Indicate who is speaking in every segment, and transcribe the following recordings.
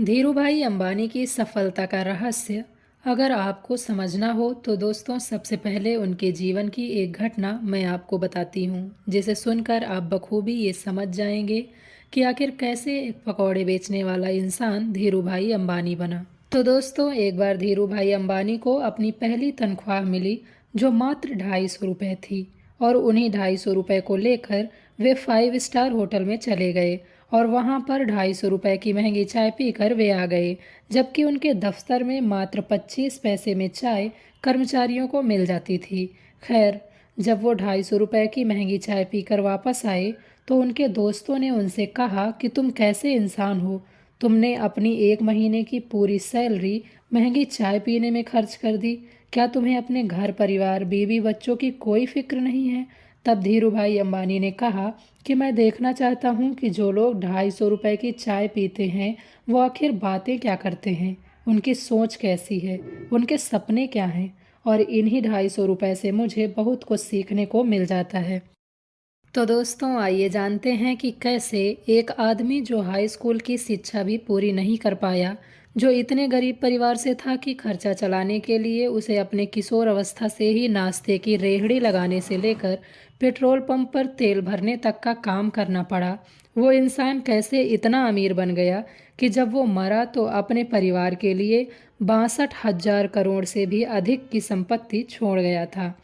Speaker 1: धीरूभाई अंबानी की सफलता का रहस्य अगर आपको समझना हो तो दोस्तों सबसे पहले उनके जीवन की एक घटना मैं आपको बताती हूँ जिसे सुनकर आप बखूबी ये समझ जाएंगे कि आखिर कैसे एक पकौड़े बेचने वाला इंसान धीरूभाई अंबानी बना। तो दोस्तों एक बार धीरूभाई अंबानी को अपनी पहली तनख्वाह मिली जो मात्र 250 रुपये थी और उन्हीं 250 रुपये को लेकर वे 5 स्टार होटल में चले गए और वहां पर 250 रुपये की महंगी चाय पीकर वे आ गए, जबकि उनके दफ्तर में मात्र 25 पैसे में चाय कर्मचारियों को मिल जाती थी। खैर, जब वो 250 रुपये की महंगी चाय पीकर वापस आए तो उनके दोस्तों ने उनसे कहा कि तुम कैसे इंसान हो, तुमने अपनी एक महीने की पूरी सैलरी महंगी चाय पीने में खर्च कर दी। क्या तुम्हें अपने घर परिवार बीवी बच्चों की कोई फिक्र नहीं है? तब धीरूभाई अंबानी ने कहा कि मैं देखना चाहता हूँ कि जो लोग 250 रुपये की चाय पीते हैं वो आखिर बातें क्या करते हैं, उनकी सोच कैसी है, उनके सपने क्या हैं, और इन्हीं 250 रुपये से मुझे बहुत कुछ सीखने को मिल जाता है। तो दोस्तों आइए जानते हैं कि कैसे एक आदमी जो हाई स्कूल की शिक्षा भी पूरी नहीं कर पाया, जो इतने गरीब परिवार से था कि खर्चा चलाने के लिए उसे अपने किशोर अवस्था से ही नाश्ते की रेहड़ी लगाने से लेकर पेट्रोल पंप पर तेल भरने तक का काम करना पड़ा, वो इंसान कैसे इतना अमीर बन गया कि जब वो मरा तो अपने परिवार के लिए 62,000 करोड़ से भी अधिक की संपत्ति छोड़ गया था।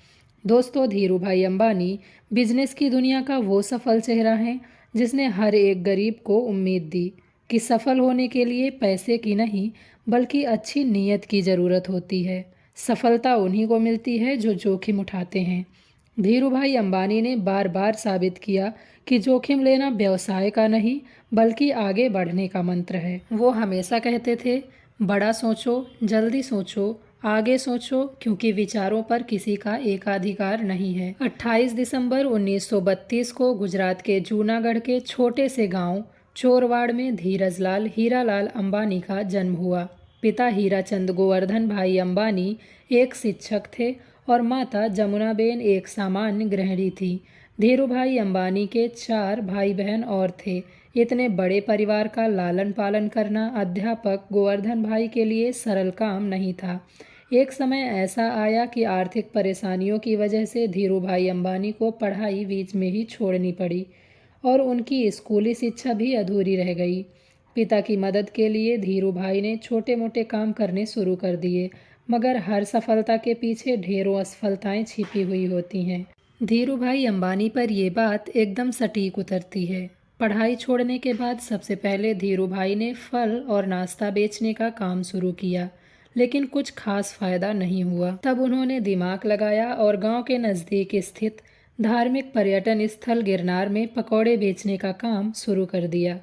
Speaker 1: दोस्तों धीरूभाई अंबानी बिजनेस की दुनिया का वो सफल चेहरा है जिसने हर एक गरीब को उम्मीद दी कि सफल होने के लिए पैसे की नहीं बल्कि अच्छी नीयत की ज़रूरत होती है। सफलता उन्हीं को मिलती है जो जोखिम उठाते हैं। धीरूभाई अंबानी ने बार बार साबित किया कि जोखिम लेना व्यवसाय का नहीं बल्कि आगे बढ़ने का मंत्र है। वो हमेशा कहते थे, बड़ा सोचो, जल्दी सोचो, आगे सोचो, क्योंकि विचारों पर किसी का एकाधिकार नहीं है। 28 दिसंबर 1932 को गुजरात के जूनागढ़ के छोटे से गांव चोरवाड़ में धीरजलाल हीरालाल अंबानी का जन्म हुआ। पिता हीराचंद गोवर्धन भाई अंबानी एक शिक्षक थे और माता जमुनाबेन एक सामान्य गृहिणी थी। धीरूभाई अंबानी के 4 भाई बहन और थे। इतने बड़े परिवार का लालन पालन करना अध्यापक गोवर्धन भाई के लिए सरल काम नहीं था। एक समय ऐसा आया कि आर्थिक परेशानियों की वजह से धीरूभाई अंबानी को पढ़ाई बीच में ही छोड़नी पड़ी और उनकी स्कूली शिक्षा भी अधूरी रह गई। पिता की मदद के लिए धीरूभाई ने छोटे मोटे काम करने शुरू कर दिए, मगर हर सफलता के पीछे ढेरों असफलताएं छिपी हुई होती हैं। धीरूभाई अंबानी पर ये बात एकदम सटीक उतरती है। पढ़ाई छोड़ने के बाद सबसे पहले धीरूभाई ने फल और नाश्ता बेचने का काम शुरू किया, लेकिन कुछ खास फायदा नहीं हुआ। तब उन्होंने दिमाग लगाया और गांव के नज़दीक स्थित धार्मिक पर्यटन स्थल गिरनार में पकौड़े बेचने का काम शुरू कर दिया।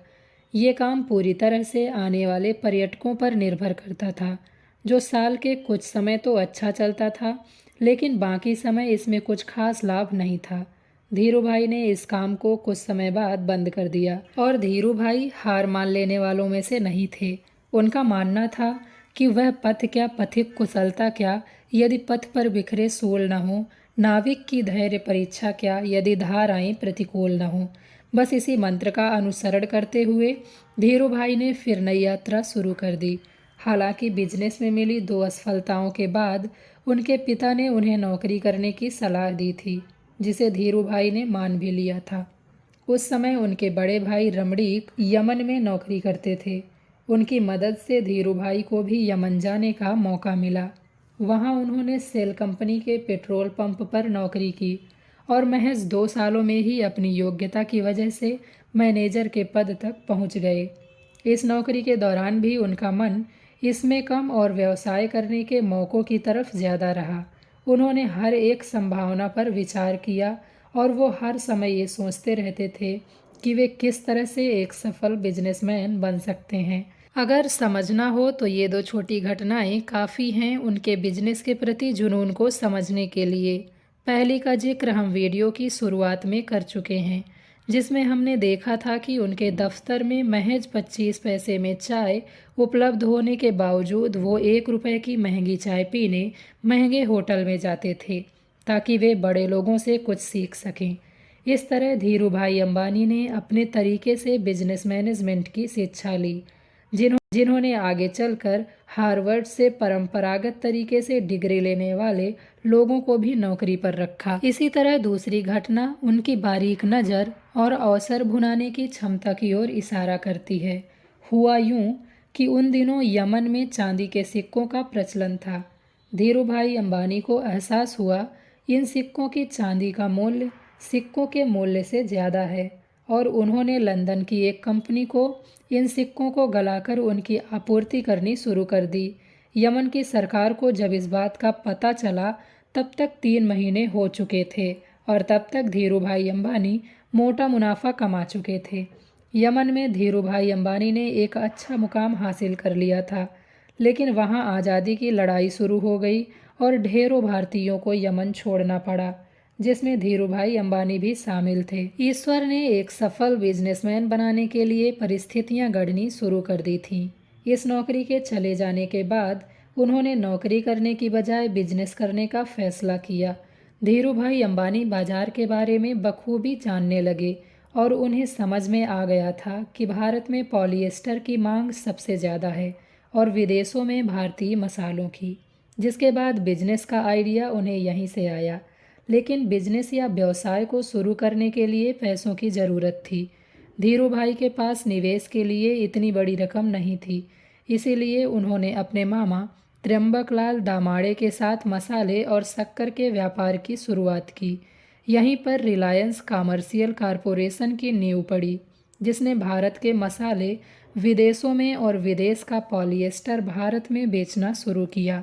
Speaker 1: ये काम पूरी तरह से आने वाले पर्यटकों पर निर्भर करता था, जो साल के कुछ समय तो अच्छा चलता था, लेकिन बाकी समय इसमें कुछ खास लाभ नहीं था। धीरूभाई ने इस काम को कुछ समय बाद बंद कर दिया और धीरूभाई हार मान लेने वालों में से नहीं थे। उनका मानना था कि वह पथ क्या पथिक कुशलता क्या यदि पथ पर बिखरे सूल न हो, नाविक की धैर्य परीक्षा क्या यदि धाराएं प्रतिकूल न हो। बस इसी मंत्र का अनुसरण करते हुए धीरूभाई ने फिर नई यात्रा शुरू कर दी। हालांकि बिजनेस में मिली 2 असफलताओं के बाद उनके पिता ने उन्हें नौकरी करने की सलाह दी थी, जिसे धीरूभाई ने मान भी लिया था। उस समय उनके बड़े भाई रमणीक यमन में नौकरी करते थे। उनकी मदद से धीरूभाई को भी यमन जाने का मौका मिला। वहां उन्होंने सेल कंपनी के पेट्रोल पंप पर नौकरी की और महज 2 सालों में ही अपनी योग्यता की वजह से मैनेजर के पद तक पहुंच गए। इस नौकरी के दौरान भी उनका मन इसमें कम और व्यवसाय करने के मौक़ों की तरफ ज़्यादा रहा। उन्होंने हर एक संभावना पर विचार किया और वो हर समय ये सोचते रहते थे कि वे किस तरह से एक सफल बिजनेसमैन बन सकते हैं। अगर समझना हो तो ये 2 छोटी घटनाएं काफ़ी हैं उनके बिजनेस के प्रति जुनून को समझने के लिए। पहली का जिक्र हम वीडियो की शुरुआत में कर चुके हैं, जिसमें हमने देखा था कि उनके दफ्तर में महज 25 पैसे में चाय उपलब्ध होने के बावजूद वो 1 रुपये की महंगी चाय पीने महंगे होटल में जाते थे ताकि वे बड़े लोगों से कुछ सीख सकें। इस तरह धीरूभाई अंबानी ने अपने तरीके से बिजनेस मैनेजमेंट की शिक्षा ली। जिन्होंने आगे चलकर हार्वर्ड से परंपरागत तरीके से डिग्री लेने वाले लोगों को भी नौकरी पर रखा। इसी तरह दूसरी घटना उनकी बारीक नज़र और अवसर भुनाने की क्षमता की ओर इशारा करती है। हुआ यूं कि उन दिनों यमन में चांदी के सिक्कों का प्रचलन था। धीरूभाई अंबानी को एहसास हुआ इन सिक्कों की चांदी का मूल्य सिक्कों के मूल्य से ज़्यादा है, और उन्होंने लंदन की एक कंपनी को इन सिक्कों को गलाकर उनकी आपूर्ति करनी शुरू कर दी। यमन की सरकार को जब इस बात का पता चला तब तक 3 महीने हो चुके थे और तब तक धीरूभाई अंबानी मोटा मुनाफा कमा चुके थे। यमन में धीरूभाई अंबानी ने एक अच्छा मुकाम हासिल कर लिया था, लेकिन वहां आज़ादी की लड़ाई शुरू हो गई और ढेरों भारतीयों को यमन छोड़ना पड़ा, जिसमें धीरूभाई अंबानी भी शामिल थे। ईश्वर ने एक सफल बिजनेसमैन बनाने के लिए परिस्थितियां गढ़नी शुरू कर दी थीं। इस नौकरी के चले जाने के बाद उन्होंने नौकरी करने की बजाय बिजनेस करने का फैसला किया। धीरूभाई अंबानी बाजार के बारे में बखूबी जानने लगे और उन्हें समझ में आ गया था कि भारत में पॉलिएस्टर की मांग सबसे ज़्यादा है और विदेशों में भारतीय मसालों की, जिसके बाद बिजनेस का आइडिया उन्हें यहीं से आया। लेकिन बिजनेस या व्यवसाय को शुरू करने के लिए पैसों की ज़रूरत थी। धीरूभाई के पास निवेश के लिए इतनी बड़ी रकम नहीं थी, इसीलिए उन्होंने अपने मामा त्र्यंबकलाल दामाड़े के साथ मसाले और शक्कर के व्यापार की शुरुआत की। यहीं पर रिलायंस कॉमर्शियल कॉरपोरेशन की नींव पड़ी, जिसने भारत के मसाले विदेशों में और विदेश का पॉलिएस्टर भारत में बेचना शुरू किया।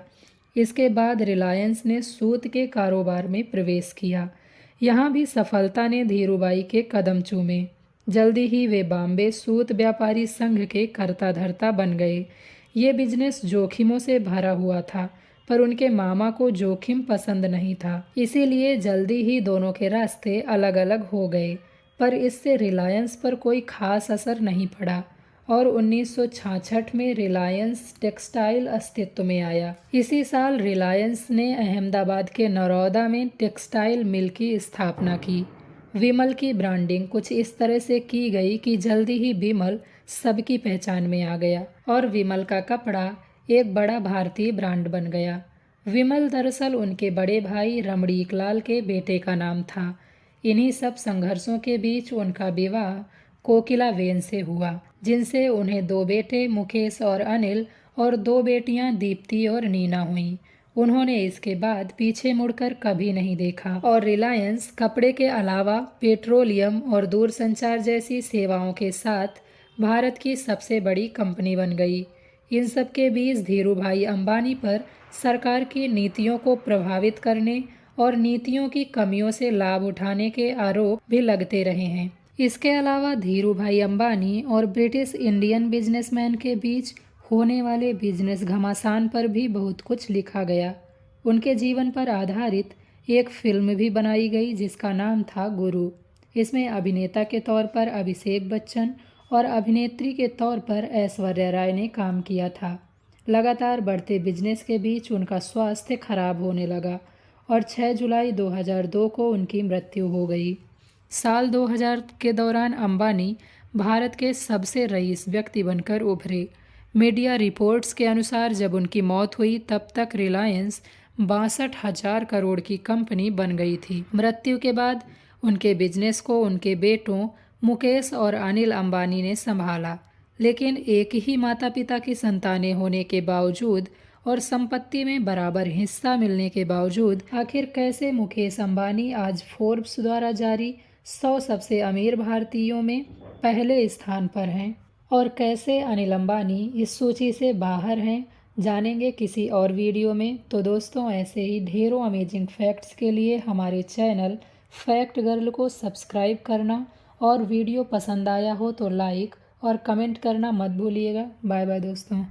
Speaker 1: इसके बाद रिलायंस ने सूत के कारोबार में प्रवेश किया। यहाँ भी सफलता ने धीरूभाई के कदम चूमे। जल्दी ही वे बॉम्बे सूत व्यापारी संघ के कर्ता धर्ता बन गए। ये बिजनेस जोखिमों से भरा हुआ था, पर उनके मामा को जोखिम पसंद नहीं था, इसीलिए जल्दी ही दोनों के रास्ते अलग अलग हो गए। पर इससे रिलायंस पर कोई खास असर नहीं पड़ा और 1966 में रिलायंस टेक्सटाइल अस्तित्व में आया। इसी साल रिलायंस ने अहमदाबाद के नरौदा में टेक्सटाइल मिल की स्थापना की। विमल की ब्रांडिंग कुछ इस तरह से की गई कि जल्दी ही विमल सबकी पहचान में आ गया और विमल का कपड़ा एक बड़ा भारतीय ब्रांड बन गया। विमल दरअसल उनके बड़े भाई रमणीक लाल के बेटे का नाम था। इन्हीं सब संघर्षों के बीच उनका विवाह कोकिलाबेन से हुआ, जिनसे उन्हें 2 बेटे मुकेश और अनिल और 2 बेटियां दीप्ति और नीना हुईं। उन्होंने इसके बाद पीछे मुड़कर कभी नहीं देखा और रिलायंस कपड़े के अलावा पेट्रोलियम और दूरसंचार जैसी सेवाओं के साथ भारत की सबसे बड़ी कंपनी बन गई। इन सब के बीच धीरूभाई अंबानी पर सरकार की नीतियों को प्रभावित करने और नीतियों की कमियों से लाभ उठाने के आरोप भी लगते रहे हैं। इसके अलावा धीरूभाई अंबानी और ब्रिटिश इंडियन बिजनेसमैन के बीच होने वाले बिजनेस घमासान पर भी बहुत कुछ लिखा गया। उनके जीवन पर आधारित एक फिल्म भी बनाई गई जिसका नाम था गुरु। इसमें अभिनेता के तौर पर अभिषेक बच्चन और अभिनेत्री के तौर पर ऐश्वर्या राय ने काम किया था। लगातार बढ़ते बिजनेस के बीच उनका स्वास्थ्य खराब होने लगा और 6 जुलाई 2002 को उनकी मृत्यु हो गई। साल 2000 के दौरान अंबानी भारत के सबसे रईस व्यक्ति बनकर उभरे। मीडिया रिपोर्ट्स के अनुसार जब उनकी मौत हुई तब तक रिलायंस 62,000 करोड़ की कंपनी बन गई थी। मृत्यु के बाद उनके बिजनेस को उनके बेटों मुकेश और अनिल अंबानी ने संभाला, लेकिन एक ही माता पिता की संतानें होने के बावजूद और संपत्ति में बराबर हिस्सा मिलने के बावजूद आखिर कैसे मुकेश अंबानी आज फोर्ब्स द्वारा जारी 100 सबसे अमीर भारतीयों में पहले स्थान पर हैं और कैसे अनिल अंबानी इस सूची से बाहर हैं, जानेंगे किसी और वीडियो में। तो दोस्तों, ऐसे ही ढेरों अमेजिंग फैक्ट्स के लिए हमारे चैनल फैक्ट गर्ल को सब्सक्राइब करना और वीडियो पसंद आया हो तो लाइक और कमेंट करना मत भूलिएगा। बाय बाय दोस्तों।